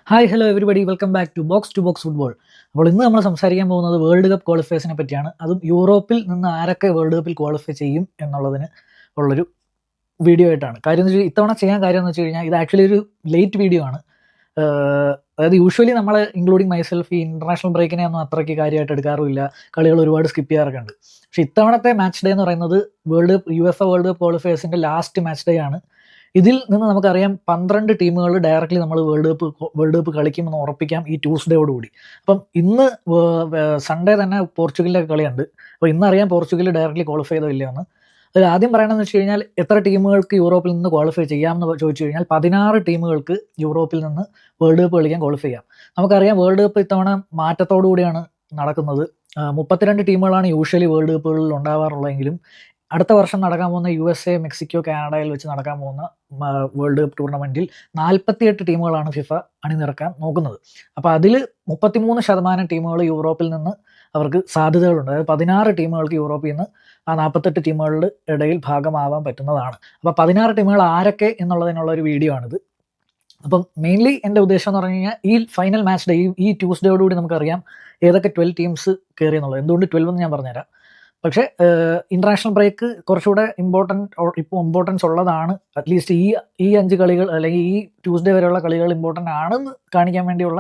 Hi hello everybody welcome back to box football. അപ്പോൾ ഇന്ന് നമ്മൾ സംസാരിക്കാൻ പോകുന്നത് വേൾഡ് കപ്പ് ക്വാളിഫയേഴ്സിനെ പറ്റിയാണ്. അതും യൂറോപ്പിൽ നിന്ന് ആരൊക്കെ വേൾഡ് കപ്പിൽ ക്വാളിഫൈ ചെയ്യും എന്നുള്ളതിന് ഉള്ളൊരു വീഡിയോ ആയിട്ടാണ്. കാര്യം എന്ന് വെച്ചാൽ ഇത്തവണ ചെയ്യാൻ കാര്യം എന്ന് വെച്ച് കഴിഞ്ഞാൽ ഇത് ആക്ച്വലി ഒരു ലേറ്റ് വീഡിയോ ആണ്. അതായത് യൂഷ്വലി നമ്മൾ ഇൻക്ലൂഡിങ് മൈസെൽഫ് ഈ ഇൻ്റർനാഷണൽ ബ്രേക്കിനെ ഒന്നും അത്രയ്ക്ക് കാര്യമായിട്ട് എടുക്കാറുമില്ല, കളികൾ ഒരുപാട് സ്കിപ്പ് ചെയ്യാറൊക്കെ ഉണ്ട്. പക്ഷേ ഇത്തവണത്തെ മാച്ച് ഡേ എന്ന് പറയുന്നത് UEFA വേൾഡ് കപ്പ് ക്വാളിഫയേഴ്സിൻ്റെ ലാസ്റ്റ് മാച്ച് ഡേ ആണ്. ഇതിൽ നിന്ന് നമുക്കറിയാം 12 ടീമുകൾ ഡയറക്റ്റ്ലി നമ്മൾ വേൾഡ് കപ്പ് കളിക്കുമെന്ന് ഉറപ്പിക്കാം ഈ ട്യൂസ്ഡേയോടുകൂടി. അപ്പം ഇന്ന് സൺഡേ തന്നെ പോർച്ചുഗലിൻ്റെ കളിയുണ്ട്. അപ്പോൾ ഇന്നറിയാം പോർച്ചുഗൽ ഡയറക്റ്റ്ലി ക്വാളിഫൈ ചെയ്തോ ഇല്ലയോ എന്ന്. അതിൽ ആദ്യം പറയണമെന്ന് വെച്ച് കഴിഞ്ഞാൽ എത്ര ടീമുകൾക്ക് യൂറോപ്പിൽ നിന്ന് ക്വാളിഫൈ ചെയ്യാമെന്ന് ചോദിച്ചു കഴിഞ്ഞാൽ 16 ടീമുകൾക്ക് യൂറോപ്പിൽ നിന്ന് വേൾഡ് കപ്പ് കളിക്കാൻ ക്വാളിഫൈ ചെയ്യാം. നമുക്കറിയാം വേൾഡ് കപ്പ് ഇത്തവണ മാറ്റത്തോടു കൂടിയാണ് നടക്കുന്നത്. 32 ടീമുകളാണ് യൂഷ്വലി വേൾഡ് കപ്പുകളിൽ ഉണ്ടാവാറുള്ളതെങ്കിലും അടുത്ത വർഷം നടക്കാൻ പോകുന്ന USA, മെക്സിക്കോ, കാനഡയിൽ വെച്ച് നടക്കാൻ പോകുന്ന വേൾഡ് കപ്പ് ടൂർണമെൻറ്റിൽ 48 ടീമുകളാണ് ഫിഫ അണിനിരക്കാൻ നോക്കുന്നത്. അപ്പോൾ അതിൽ 33% ടീമുകൾ യൂറോപ്പിൽ നിന്ന് അവർക്ക് സാധ്യതകളുണ്ട്. അതായത് 16 ടീമുകൾക്ക് യൂറോപ്പിൽ നിന്ന് ആ 48 ടീമുകളുടെ ഇടയിൽ ഭാഗമാവാൻ പറ്റുന്നതാണ്. അപ്പോൾ 16 ടീമുകൾ ആരൊക്കെ എന്നുള്ളതിനുള്ള ഒരു വീഡിയോ ആണിത്. അപ്പം മെയിൻലി എൻ്റെ ഉദ്ദേശം എന്ന് പറഞ്ഞു കഴിഞ്ഞാൽ ഈ ഫൈനൽ മാച്ച് ഡേ ഈ ട്യൂസ്ഡേയോടുകൂടി നമുക്കറിയാം ഏതൊക്കെ 12 ടീംസ് കയറി എന്നുള്ളത്. എന്തുകൊണ്ട് 12 എന്ന് ഞാൻ പറഞ്ഞുതരാം. പക്ഷേ ഇൻ്റർനാഷണൽ ബ്രേക്ക് കുറച്ചുകൂടെ ഇമ്പോർട്ടൻസ് ഉള്ളതാണ്. അറ്റ്ലീസ്റ്റ് ഈ 5 കളികൾ അല്ലെങ്കിൽ ഈ ട്യൂസ്ഡേ വരെയുള്ള കളികൾ ഇമ്പോർട്ടൻ്റ് ആണെന്ന് കാണിക്കാൻ വേണ്ടിയുള്ള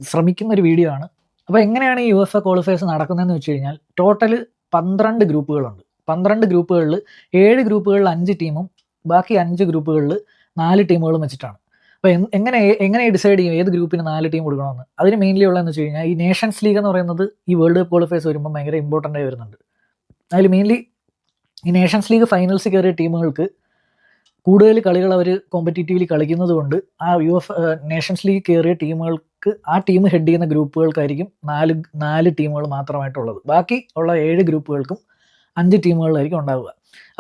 ശ്രമിക്കുന്ന ഒരു വീഡിയോ ആണ്. അപ്പോൾ എങ്ങനെയാണ് ഈ UEFA ക്വാളിഫയേഴ്സ് നടക്കുന്നതെന്ന് വെച്ച് കഴിഞ്ഞാൽ ടോട്ടൽ 12 ഗ്രൂപ്പുകളുണ്ട്. 12 ഗ്രൂപ്പുകളിൽ 7 ഗ്രൂപ്പുകളിൽ 5 ടീമും ബാക്കി 5 ഗ്രൂപ്പുകളിൽ 4 ടീമുകളും വെച്ചിട്ടാണ്. അപ്പോൾ എങ്ങനെ ഡിസൈഡ് ചെയ്യും ഏത് ഗ്രൂപ്പിന് 4 ടീം കൊടുക്കണമെന്ന്? അതിന് മെയിൻലി ഉള്ളതെന്ന് വെച്ച് കഴിഞ്ഞാൽ ഈ നേഷൻസ് ലീഗ് എന്ന് പറയുന്നത് ഈ വേൾഡ് കപ്പ് ക്വാളിഫയേഴ്സ് വരുമ്പോൾ ഭയങ്കര ഇമ്പോർട്ടൻ്റ് ആയി വരുന്നുണ്ട്. അതിൽ മെയിൻലി ഈ നേഷൻസ് ലീഗ് ഫൈനൽസ് കയറിയ ടീമുകൾക്ക് കൂടുതൽ കളികൾ അവർ കോമ്പറ്റീറ്റീവ്ലി കളിക്കുന്നത് കൊണ്ട് ആ നേഷൻസ് ലീഗ് കയറിയ ടീമുകൾക്ക് ആ ടീം ഹെഡ് ചെയ്യുന്ന ഗ്രൂപ്പുകൾക്കായിരിക്കും 4 ടീമുകൾ മാത്രമായിട്ടുള്ളത്. ബാക്കി ഉള്ള 7 ഗ്രൂപ്പുകൾക്കും 5 ടീമുകളിലായിരിക്കും ഉണ്ടാവുക.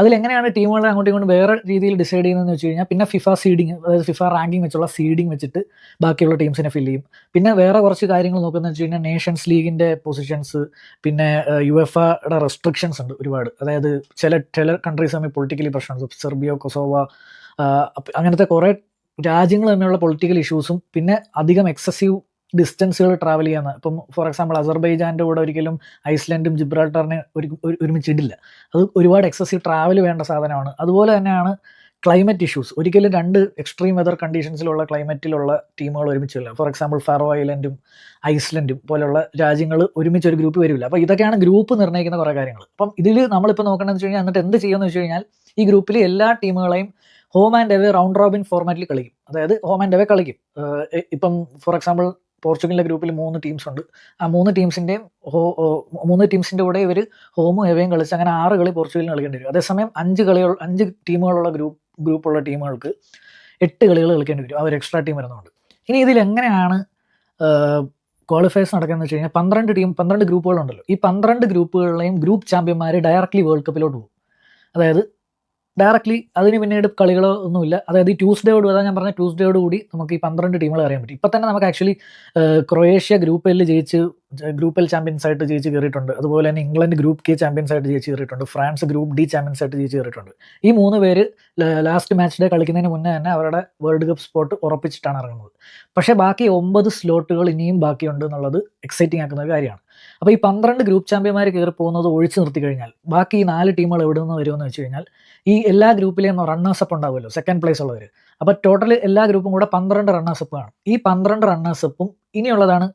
അതിലെങ്ങനെയാണ് ടീമുകളെ അങ്ങോട്ടും ഇങ്ങോട്ടും വേറെ രീതിയിൽ ഡിസൈഡ് ചെയ്യുന്നതെന്ന് വെച്ച് കഴിഞ്ഞാൽ പിന്നെ ഫിഫ സീഡിങ്, അതായത് ഫിഫ റാങ്കിങ് വെച്ചുള്ള സീഡിങ് വെച്ചിട്ട് ബാക്കിയുള്ള ടീംസിനെ ഫില്ല് ചെയ്യും. പിന്നെ വേറെ കുറച്ച് കാര്യങ്ങൾ നോക്കുന്നതെന്ന് വെച്ച് കഴിഞ്ഞാൽ നേഷൻസ് ലീഗിൻ്റെ പൊസിഷൻസ്, പിന്നെ യുഎഫയുടെ റെസ്ട്രിക്ഷൻസ് ഉണ്ട് ഒരുപാട്. അതായത് ചില കൺട്രീസ് തമ്മിൽ പൊളിറ്റിക്കലി പ്രശ്നങ്ങൾ, സെർബിയ, കൊസോവ, അങ്ങനത്തെ കുറേ രാജ്യങ്ങൾ തമ്മിലുള്ള പൊളിറ്റിക്കൽ ഇഷ്യൂസും പിന്നെ അധികം എക്സസീവ് ഡിസ്റ്റൻസുകൾ ട്രാവൽ ചെയ്യാന്ന്. ഇപ്പം ഫോർ എക്സാമ്പിൾ അസർബൈജാൻ്റെ കൂടെ ഒരിക്കലും ഐസ്ലൻഡും ജിബ്രാൾട്ടറിനെ ഒരുമിച്ചിടില്ല. അത് ഒരുപാട് എക്സസീവ് ട്രാവൽ വേണ്ട സാധനമാണ്. അതുപോലെ തന്നെയാണ് ക്ലൈമറ്റ് ഇഷ്യൂസ്. ഒരിക്കലും 2 എക്സ്ട്രീം വെതർ കണ്ടീഷൻസിലുള്ള ക്ലൈമറ്റിലുള്ള ടീമുകൾ ഒരുമിച്ചില്ല. ഫോർ എക്സാമ്പിൾ ഫെറോ ഐലൻഡും ഐസ്ലൻഡും പോലെയുള്ള രാജ്യങ്ങൾ ഒരുമിച്ച് ഒരു ഗ്രൂപ്പ് വരില്ല. അപ്പോൾ ഇതൊക്കെയാണ് ഗ്രൂപ്പ് നിർണ്ണയിക്കുന്ന കുറേ കാര്യങ്ങൾ. അപ്പം ഇതിൽ നമ്മളിപ്പോൾ നോക്കണമെന്ന് വെച്ച് കഴിഞ്ഞാൽ എന്നിട്ട് എന്ത് ചെയ്യുമെന്ന് വെച്ച് കഴിഞ്ഞാൽ ഈ ഗ്രൂപ്പിൽ എല്ലാ ടീമുകളെയും home and away round robin ഫോർമാറ്റിൽ കളിക്കും. അതായത് ഹോം ആൻഡ് അവേ കളിക്കും. ഇപ്പം ഫോർ എക്സാമ്പിൾ പോർച്ചുഗലിൻ്റെ ഗ്രൂപ്പിൽ 3 ടീംസ് ഉണ്ട്. ആ 3 ടീംസിൻ്റെ കൂടെ ഇവർ ഹോമും എവേയും കളിച്ച് അങ്ങനെ 6 കളി പോർച്ചുഗലിന് കളിക്കേണ്ടി വരും. അതേസമയം 5 ടീമുകളുള്ള ഗ്രൂപ്പുള്ള ടീമുകൾക്ക് 8 കളികൾ കളിക്കേണ്ടി വരും. അവർ എക്സ്ട്രാ ടീം വരുന്നതുകൊണ്ട്. ഇനി ഇതിൽ എങ്ങനെയാണ് ക്വാളിഫയേഴ്സ് നടക്കുന്നത് വെച്ച് കഴിഞ്ഞാൽ 12 ഗ്രൂപ്പുകളുണ്ടല്ലോ. ഈ 12 ഗ്രൂപ്പുകളിലെയും ഗ്രൂപ്പ് ചാമ്പ്യന്മാർ ഡയറക്റ്റ്ലി വേൾഡ് കപ്പിലോട്ട് പോകും. അതായത് ഡയറക്റ്റ്ലി അതിന് പിന്നീട് കളികളോ ഒന്നുമില്ല. അതായത് ഈ ട്യൂസ്ഡേയോട് ഞാൻ പറഞ്ഞ ട്യൂസ്ഡേയോട് കൂടി നമുക്ക് ഈ 12 ടീമുകളെ അറിയാൻ പറ്റും. ഇപ്പം തന്നെ നമുക്ക് actually Croatia group L champions ആയിട്ട് ജയിച്ച് കയറിയിട്ടുണ്ട്. അതുപോലെ തന്നെ ഇംഗ്ലണ്ട് ഗ്രൂപ്പ് കെ ചാമ്പ്യൻസ് ആയിട്ട് ജയിച്ച് കയറിയിട്ടുണ്ട്. ഫ്രാൻസ് ഗ്രൂപ്പ് ഡി ചാമ്പ്യൻസ് ആയിട്ട് ജയിച്ച് കയറിയിട്ടുണ്ട്. ഈ 3 പേര് ലാസ്റ്റ് മാച്ച് ഡേ കളിക്കുന്നതിന് മുന്നേ തന്നെ അവരുടെ വേൾഡ് കപ്പ് സ്പോട്ട് ഉറപ്പിച്ചിട്ടാണ് ഇറങ്ങുന്നത്. പക്ഷേ ബാക്കി 9 സ്ലോട്ടുകൾ ഇനിയും ബാക്കിയുണ്ട് എന്നുള്ളത് എക്സൈറ്റിംഗ് ആക്കുന്ന ഒരു കാര്യമാണ്. അപ്പോൾ ഈ 12 ഗ്രൂപ്പ് ചാമ്പ്യന്മാർ കയറി പോകുന്നത് ഒഴിച്ചു നിർത്തി കഴിഞ്ഞാൽ ബാക്കി ഈ 4 ടീമുകൾ എവിടെ നിന്ന് വരുമെന്ന് വെച്ച് കഴിഞ്ഞാൽ ഈ എല്ലാ ഗ്രൂപ്പിലെയും റണ്ണേഴ്സപ്പ് ഉണ്ടാവുമല്ലോ, സെക്കൻഡ് പ്ലേസ് ഉള്ളവർ. അപ്പോൾ ടോട്ടൽ എല്ലാ ഗ്രൂപ്പും കൂടെ 12 റണ്ണേഴ്സപ്പ് കാണും. ഈ 12 റണ്ണേഴ്സപ്പും ഇനിയുള്ളതാണ്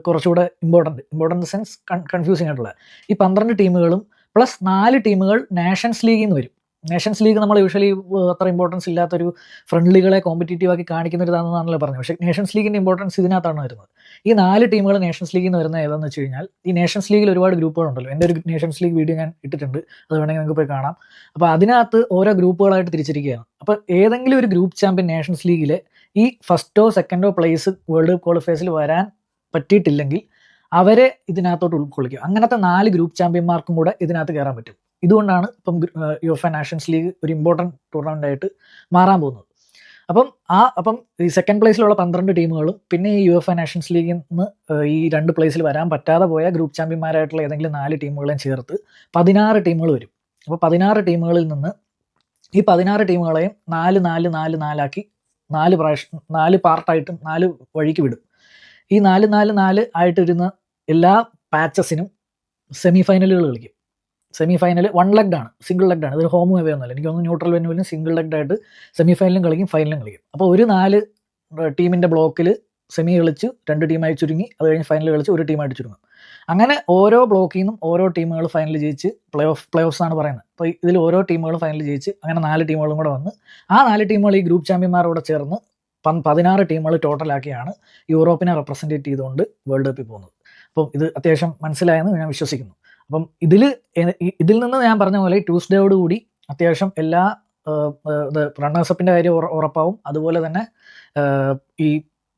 കുറച്ചുകൂടെ ഇമ്പോർട്ടൻ്റ് സെൻസ് കൺഫ്യൂസിങ് ആയിട്ടുള്ള ഈ 12 ടീമുകളും പ്ലസ് 4 ടീമുകൾ നാഷൻസ് ലീഗിൽ നിന്ന് വരും. നേഷൻസ് ലീഗ് നമ്മൾ യൂഷ്വലി അത്ര ഇമ്പോർട്ടൻസ് ഇല്ലാത്തൊരു ഫ്രണ്ട്ലികളെ കോമ്പറ്റീറ്റീവ് ആക്കി കാണിക്കുന്ന ഒരു ഇതാണെന്നാണല്ലോ പറഞ്ഞത്. പക്ഷേ നേഷൻസ് ലീഗിൻ്റെ ഇമ്പോർട്ടൻസ് ഇതിനകത്താണ് വരുന്നത്. ഈ 4 ടീമുകൾ നേഷൻസ് ലീഗിൽ നിന്ന് വരുന്നത് ഏതാണെന്ന് വെച്ച് കഴിഞ്ഞാൽ ഈ നേഷൻസ് ലീഗിൽ ഒരുപാട് ഗ്രൂപ്പുകളുണ്ടല്ലോ. എൻ്റെ ഒരു നേഷൻസ് ലീഗ് വീഡിയോ ഞാൻ ഇട്ടിട്ടുണ്ട്, അത് വേണമെങ്കിൽ നിങ്ങൾക്ക് പോയി കാണാം. അപ്പോൾ അതിനകത്ത് ഓരോ ഗ്രൂപ്പുകളായിട്ട് തിരിച്ചിരിക്കുകയാണ്. അപ്പോൾ ഏതെങ്കിലും ഒരു ഗ്രൂപ്പ് ചാമ്പ്യൻ നേഷൻസ് ലീഗിലെ ഈ ഫസ്റ്റോ സെക്കൻഡോ പ്ലേസ് വേൾഡ് കപ്പ് ക്വാളിഫയേഴ്സിൽ വരാൻ പറ്റിയിട്ടില്ലെങ്കിൽ അവരെ ഇതിനകത്തോട്ട് ഉൾക്കൊള്ളിക്കും. അങ്ങനത്തെ 4 ഗ്രൂപ്പ് ചാമ്പ്യന്മാർക്കും കൂടെ ഇതിനകത്ത് കയറാൻ പറ്റും. ഇതുകൊണ്ടാണ് ഇപ്പം UEFA നാഷൻസ് ലീഗ് ഒരു ഇമ്പോർട്ടൻറ്റ് ടൂർണമെൻ്റ് ആയിട്ട് മാറാൻ പോകുന്നത്. അപ്പം ഈ സെക്കൻഡ് പ്ലേസിലുള്ള 12 ടീമുകളും പിന്നെ ഈ UEFA നാഷൻസ് ലീഗിൽ നിന്ന് ഈ 2 പ്ലേസിൽ വരാൻ പറ്റാതെ പോയ ഗ്രൂപ്പ് ചാമ്പ്യന്മാരായിട്ടുള്ള ഏതെങ്കിലും 4 ടീമുകളെയും ചേർത്ത് 16 ടീമുകൾ വരും. അപ്പോൾ 16 ടീമുകളിൽ നിന്ന് ഈ 16 ടീമുകളെയും 4 ആക്കി 4 പാർട്ടായിട്ടും 4 വഴിക്ക് വിടും. ഈ 4 ആയിട്ട് വരുന്ന എല്ലാ പാച്ചസിനും സെമി ഫൈനലുകൾ കളിക്കും. സെമി ഫൈനൽ 1 ലെഗ്ഡ് ആണ്, സിംഗിൾ ലെഗ്ഡ് ആണ്. ഇതൊരു ഹോം അവേ ഒന്നുമല്ല. എനിക്ക് തോന്നുന്നു ന്യൂട്രൽ വെന്യൂവിലും സിംഗിൾ ലെഗ്ഡ് ആയിട്ട് സെമി ഫൈനലും കളിക്കും, ഫൈനലും കളിക്കും. അപ്പോൾ ഒരു 4 ടീമിൻ്റെ ബ്ലോക്കിൽ സെമി കളിച്ച് 2 ടീമായി ചുരുങ്ങി, അത് കഴിഞ്ഞ് ഫൈനൽ കളിച്ച് 1 ടീമായിട്ട് ചുരുങ്ങും. അങ്ങനെ ഓരോ ബ്ലോക്കിൽ നിന്നും ഓരോ ടീമുകൾ ഫൈനൽ ജയിച്ച് പ്ലേ ഓഫ്സ് ആണ് പറയുന്നത്. അപ്പോൾ ഇതിൽ ഓരോ ടീമുകളും ഫൈനൽ ജയിച്ച് അങ്ങനെ 4 ടീമുകളും കൂടെ വന്ന് ആ 4 ടീമുകൾ ഈ ഗ്രൂപ്പ് ചാമ്പ്യന്മാരോട് ചേർന്ന് 16 ടീമുകൾ ടോട്ടലാക്കിയാണ് യൂറോപ്പിനെ റെപ്രസെൻറ്റേറ്റ് ചെയ്തുകൊണ്ട് വേൾഡ് കപ്പിൽ പോകുന്നത്. അപ്പം ഇത് അത്യാവശ്യം മനസ്സിലായെന്ന് ഞാൻ വിശ്വസിക്കുന്നു. അപ്പം ഇതിൽ നിന്ന് ഞാൻ പറഞ്ഞ പോലെ ട്യൂസ്ഡേയോട് കൂടി അത്യാവശ്യം എല്ലാ റണ്ണേഴ്സപ്പിൻ്റെ കാര്യം ഉറപ്പാവും. അതുപോലെ തന്നെ ഈ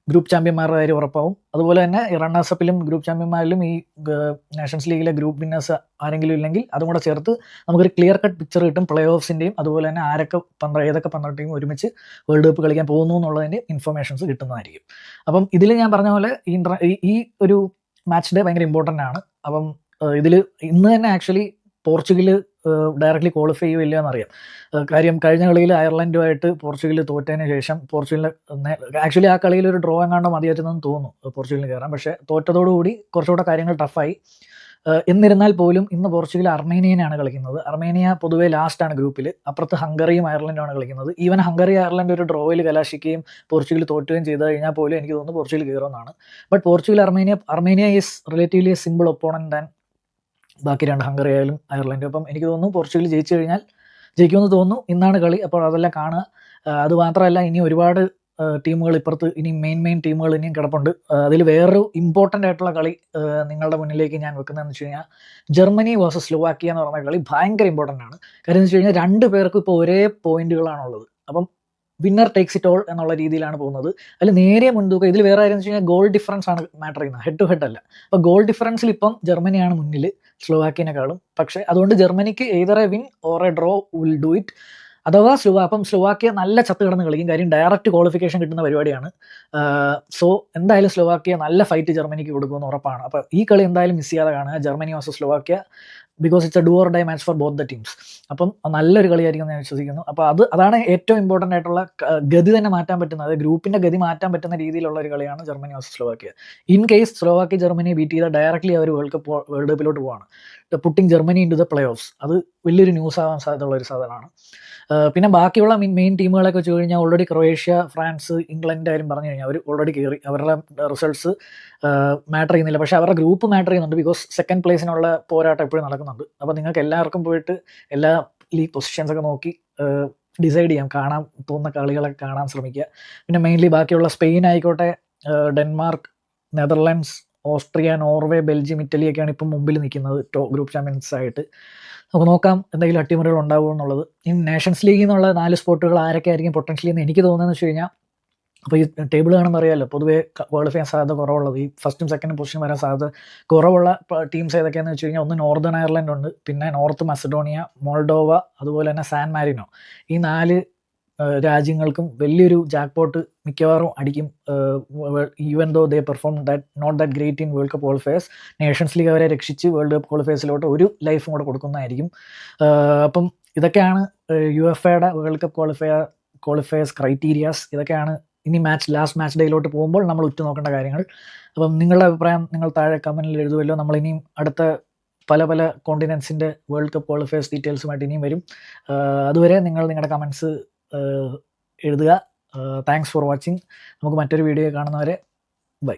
ഗ്രൂപ്പ് ചാമ്പ്യന്മാരുടെ കാര്യം ഉറപ്പാവും. അതുപോലെ തന്നെ ഈ റണ്ണേഴ്സപ്പിലും ഗ്രൂപ്പ് ചാമ്പ്യന്മാരിലും ഈ നേഷൻസ് ലീഗിലെ ഗ്രൂപ്പ് വിന്നേഴ്സ് ആരെങ്കിലും ഇല്ലെങ്കിൽ അതും കൂടെ ചേർത്ത് നമുക്കൊരു ക്ലിയർ കട്ട് പിക്ചർ കിട്ടും പ്ലേ ഓഫ്സിൻ്റെയും. അതുപോലെ തന്നെ ഏതൊക്കെ 12 ടീം ഒരുമിച്ച് വേൾഡ് കപ്പ് കളിക്കാൻ പോകുന്നു എന്നുള്ളതിൻ്റെ ഇൻഫർമേഷൻസ് കിട്ടുന്നതായിരിക്കും. അപ്പം ഇതിൽ ഞാൻ പറഞ്ഞ പോലെ ഈ ഒരു മാച്ച് ഡേ ഭയങ്കര ഇമ്പോർട്ടൻ്റ് ആണ്. അപ്പം ഇതിൽ ഇന്ന് തന്നെ ആക്ച്വലി പോർച്ചുഗൽ ഡയറക്റ്റ്ലി ക്വാളിഫൈ ചെയ്യുകയില്ല എന്നറിയാം. കാര്യം കഴിഞ്ഞ കളിയിൽ അയർലൻഡുമായിട്ട് പോർച്ചുഗൽ തോറ്റതിന് ശേഷം പോർച്ചുഗലിന് ആക്ച്വലി ആ കളിയിൽ ഒരു ഡ്രോ എങ്ങാണ്ടോ മതിയായിരുന്നെന്ന് തോന്നുന്നു പോർച്ചുഗലിന് കയറാൻ. പക്ഷേ തോറ്റതോടുകൂടി കുറച്ചുകൂടെ കാര്യങ്ങൾ ടഫായി. എന്നിരുന്നാൽ പോലും ഇന്ന് പോർച്ചുഗൽ അർമേനിയനാണ് കളിക്കുന്നത്. അർമേനിയ പൊതുവേ ലാസ്റ്റാണ് ഗ്രൂപ്പിൽ. അപ്പുറത്ത് ഹംഗറിയും അയർലൻഡുമാണ് കളിക്കുന്നത്. ഈവൻ ഹംഗറി അയർലൻഡ് ഒരു ഡ്രോയിൽ കലാശിക്കുകയും പോർച്ചുഗൽ തോറ്റുകയും ചെയ്ത് കഴിഞ്ഞാൽ പോലും എനിക്ക് തോന്നുന്നു പോർച്ചുഗൽ കയറുമെന്നാണ്. But Portugal Armenia is relatively a simple opponent than ബാക്കി 2 ഹംഗറി ആയാലും അയർലൻഡും. അപ്പം എനിക്ക് തോന്നുന്നു പോർച്ചുഗൽ ജയിച്ചു കഴിഞ്ഞാൽ ജയിക്കുമെന്ന് തോന്നുന്നു. ഇന്നാണ് കളി, അപ്പോൾ അതെല്ലാം കാണുക. അതുമാത്രമല്ല ഇനി ഒരുപാട് ടീമുകൾ ഇപ്പുറത്ത് ഇനി മെയിൻ ടീമുകൾ ഇനിയും കിടപ്പുണ്ട്. അതിൽ വേറൊരു ഇമ്പോർട്ടൻ്റ് ആയിട്ടുള്ള കളി നിങ്ങളുടെ മുന്നിലേക്ക് ഞാൻ വെക്കുന്നതെന്ന് വെച്ച് കഴിഞ്ഞാൽ ജർമ്മനി വേഴ്സസ് സ്ലോവാക്കിയ എന്ന് പറഞ്ഞ കളി ഭയങ്കര ഇമ്പോർട്ടൻ്റ് ആണ്. കാര്യം എന്ന് വെച്ച് കഴിഞ്ഞാൽ 2 പേർക്കും ഇപ്പോൾ ഒരേ പോയിന്റുകളാണുള്ളത്. അപ്പം വിന്നർ ടേക്സ് ഇറ്റ് ഓൾ എന്നുള്ള രീതിയിലാണ് പോകുന്നത്. അതിൽ നേരിയ മുൻതൂക്കം. ഇതിൽ വേറെ കാര്യം എന്ന് വെച്ച് കഴിഞ്ഞാൽ ഗോൾ ഡിഫറൻസ് ആണ് മാറ്റർ ചെയ്യുന്നത്, ഹെഡ് ടു ഹെഡ് അല്ല. അപ്പോൾ ഗോൾ ഡിഫറൻസിൽ ഇപ്പം ജർമ്മനിയാണ് മുന്നിൽ സ്ലോവാക്കിയനെക്കാളും. പക്ഷേ അതുകൊണ്ട് ജർമ്മനിക്ക് either a win or a draw will do it. അഥവാ സ്ലോവാക്കിയ നല്ല ചത്ത് കിടന്ന് കളിക്കും. കാര്യം ഡയറക്റ്റ് ക്വാളിഫിക്കേഷൻ കിട്ടുന്ന പരിപാടിയാണ്. സോ എന്തായാലും സ്ലോവാക്കിയ നല്ല ഫൈറ്റ് ജർമ്മനിക്ക് കൊടുക്കുമെന്ന് ഉറപ്പാണ്. അപ്പോൾ ഈ കളി എന്തായാലും മിസ് ചെയ്യാതെ കാണുക, Germany versus Slovakia. Because it's A do or die match for both the teams. അപ്പം നല്ലൊരു കളിയായിരിക്കും ഞാൻ വിശ്വസിക്കുന്നു. അപ്പോൾ അതാണ് ഏറ്റവും ഇമ്പോർട്ടൻ്റ് ആയിട്ടുള്ള ഗതി തന്നെ മാറ്റാൻ പറ്റുന്നത്, ഗ്രൂപ്പിൻ്റെ ഗതി മാറ്റാൻ പറ്റുന്ന രീതിയിലുള്ള ഒരു കളിയാണ് Germany versus Slovakia. In case Slovakia ജർമ്മനിയെ ബീറ്റ് ചെയ്താൽ ഡയറക്റ്റ്ലി അവർ വേൾഡ് കപ്പിലോട്ട് പോവാണ്. Putting Germany into the playoffs. അത് വലിയൊരു ന്യൂസ് ആവാൻ സാധ്യതയുള്ള ഒരു സാധനമാണ്. പിന്നെ ബാക്കിയുള്ള മെയിൻ ടീമുകളൊക്കെ വെച്ച് കഴിഞ്ഞാൽ ഓൾറെഡി ക്രൊയേഷ്യ, ഫ്രാൻസ്, ഇംഗ്ലണ്ട് ആരും പറഞ്ഞു കഴിഞ്ഞാൽ അവർ ഓൾറെഡി കയറി. അവരുടെ റിസൾട്ട്സ് മാറ്റർ ചെയ്യുന്നില്ല. പക്ഷേ അവരുടെ ഗ്രൂപ്പ് മാറ്റർ ചെയ്യുന്നുണ്ട്. ബിക്കോസ് സെക്കൻഡ് പ്ലേസിനുള്ള പോരാട്ടം എപ്പോഴും നടക്കുന്നുണ്ട്. അപ്പോൾ നിങ്ങൾക്ക് എല്ലാവർക്കും പോയിട്ട് എല്ലാ ലീഗ് പൊസിഷൻസൊക്കെ നോക്കി ഡിസൈഡ് ചെയ്യാം. കാണാൻ തോന്നുന്ന കളികളൊക്കെ കാണാൻ ശ്രമിക്കുക. പിന്നെ മെയിൻലി ബാക്കിയുള്ള സ്പെയിൻ ആയിക്കോട്ടെ, Denmark, Netherlands, Austria, Norway, Belgium, ഇറ്റലിയൊക്കെയാണ് ഇപ്പം മുമ്പിൽ നിൽക്കുന്നത് ഗ്രൂപ്പ് ചാമ്പ്യൻസ് ആയിട്ട്. നമുക്ക് നോക്കാം എന്തെങ്കിലും അട്ടിമറികൾ ഉണ്ടാവുമോ എന്നുള്ളത്. ഈ നേഷൻസ് ലീഗിൽ നിന്നുള്ള 4 സ്പോട്ടുകൾ ആരൊക്കെ ആയിരിക്കും പൊട്ടൻഷ്യലി എന്ന് എനിക്ക് തോന്നുന്നതെന്ന് വെച്ച് കഴിഞ്ഞാൽ, അപ്പോൾ ഈ ടേബിൾ കാണുമ്പോൾ അറിയാമല്ലോ പൊതുവേ ക്വാളിഫൈ ചെയ്യാൻ സാധ്യത കുറവുള്ളത്, ഈ ഫസ്റ്റും സെക്കൻഡും പൊസിഷൻ വരാൻ സാധ്യത കുറവുള്ള ടീംസ് ഏതൊക്കെയാണെന്ന് വെച്ച് കഴിഞ്ഞാൽ, ഒന്ന് നോർത്തേൺ അയർലൻഡ് ഉണ്ട്, പിന്നെ നോർത്ത് മസഡോണിയ, മോൾഡോവ, അതുപോലെ തന്നെ സാൻ മാരിനോ. ഈ 4 രാജ്യങ്ങൾക്കും വലിയൊരു ജാക്ക്പോട്ട് മിക്കവാറും അടിക്കും. Even though they perform not that great in world cup qualifiers, nations league അവരെ രക്ഷിച്ച് വേൾഡ് കപ്പ് ക്വാളിഫയേഴ്സിലോട്ട് ഒരു ലൈഫും കൂടെ കൊടുക്കുന്നതായിരിക്കും. അപ്പം ഇതൊക്കെയാണ് UEFA world cup qualifiers criterias. ഇതൊക്കെയാണ് ഇനി ലാസ്റ്റ് മാച്ച് ഡേയിലോട്ട് പോകുമ്പോൾ നമ്മൾ ഉറ്റുനോക്കേണ്ട കാര്യങ്ങൾ. അപ്പം നിങ്ങളുടെ അഭിപ്രായം നിങ്ങൾ താഴെ കമൻറ്റിൽ എഴുതുമല്ലോ. നമ്മളിനിയും അടുത്ത പല കോണ്ടിനെൻസിൻ്റെ വേൾഡ് കപ്പ് ക്വാളിഫയേഴ്സ് ഡീറ്റെയിൽസുമായിട്ട് ഇനിയും വരും. അതുവരെ നിങ്ങൾ നിങ്ങളുടെ കമൻസ് എഴുതുക. Thanks for watching. നമുക്ക് മറ്റൊരു വീഡിയോ കാണുന്നവരെ ബൈ.